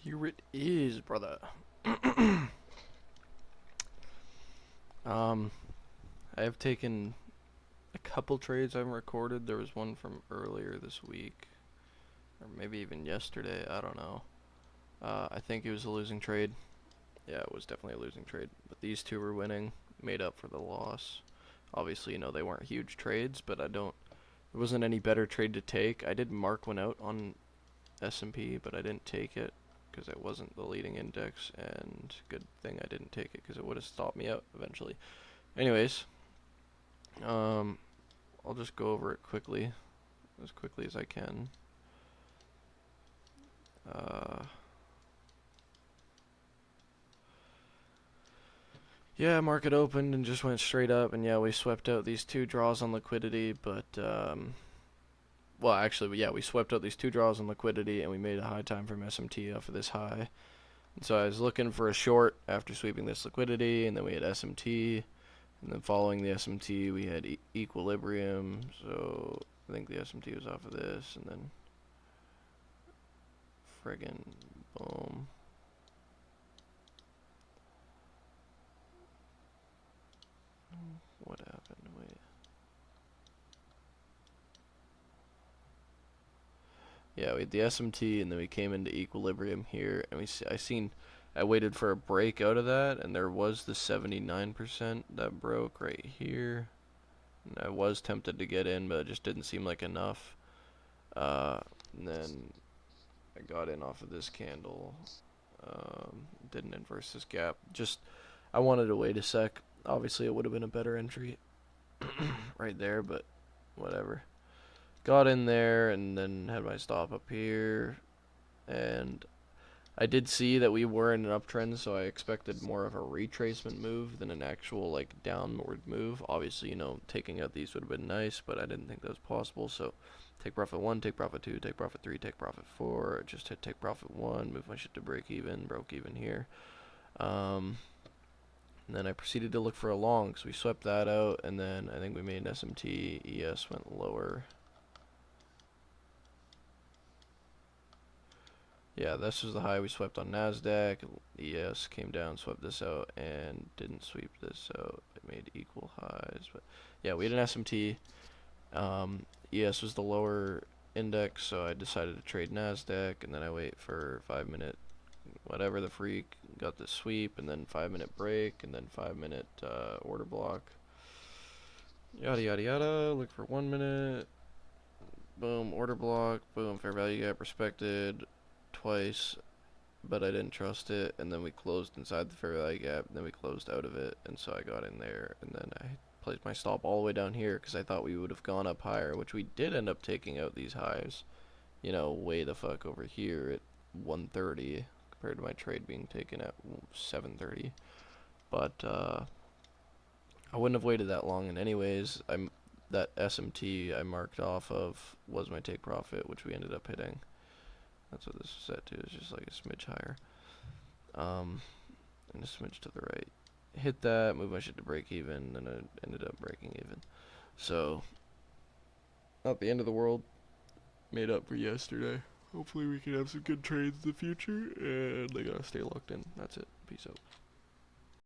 Here it is, brother. um, I have taken a couple trades I've recorded. There was one from earlier this week, or maybe even yesterday. I don't know. I think it was a losing trade. Yeah, it was definitely a losing trade. But these two were winning, made up for the loss. Obviously, they weren't huge trades, but I don't. There wasn't any better trade to take. I did mark one out on S&P, but I didn't take it because it wasn't the leading index, and good thing I didn't take it because it would have stopped me out eventually. Anyways, um, I'll just go over it quickly, as quickly as I can. Uh, yeah, market opened and just went straight up, and yeah, we swept out these two draws on liquidity, but well, actually, yeah, we swept out these two draws on liquidity, and we made a high time from SMT off of this high. And so I was looking for a short after sweeping this liquidity, and then we had SMT, and then following the SMT, we had equilibrium. So I think the SMT was off of this, and then friggin' boom. What happened? Wait. Yeah, we had the SMT, and then we came into equilibrium here, and I waited for a break out of that, and there was the 79% that broke right here. And I was tempted to get in, but it just didn't seem like enough. And then I got in off of this candle. Didn't inverse this gap. Just, I wanted to wait a sec. Obviously, it would have been a better entry right there, but whatever. Got in there and then had my stop up here. And I did see that we were in an uptrend, so I expected more of a retracement move than an actual, like, downward move. Obviously, taking out these would have been nice, but I didn't think that was possible, so take profit 1, take profit 2, take profit 3, take profit 4, just hit take profit 1, move my shit to break even, broke even here. And then I proceeded to look for a long, so we swept that out, and then I think we made an SMT, ES went lower. Yeah, this was the high we swept on NASDAQ. ES came down, swept this out, and didn't sweep this out. It made equal highs. But yeah, we had an SMT. ES was the lower index, so I decided to trade NASDAQ, and then I wait for 5-minute, whatever the freak, got the sweep, and then 5-minute break, and then 5-minute order block. Yada yada yada. Look for 1 minute. Boom, order block. Boom, fair value gap respected twice, but I didn't trust it, and then we closed inside the fair value gap, and then we closed out of it, and so I got in there, and then I placed my stop all the way down here because I thought we would have gone up higher, which we did end up taking out these highs, way the fuck over here at 130 compared to my trade being taken at 730. But I wouldn't have waited that long, and anyways, that SMT I marked off of was my take profit, which we ended up hitting. That's what this is set to, is just like a smidge higher. And a smidge to the right. Hit that, move my shit to break even, and it ended up breaking even. So, not the end of the world. Made up for yesterday. Hopefully we can have some good trades in the future, and I gotta stay locked in. That's it. Peace out.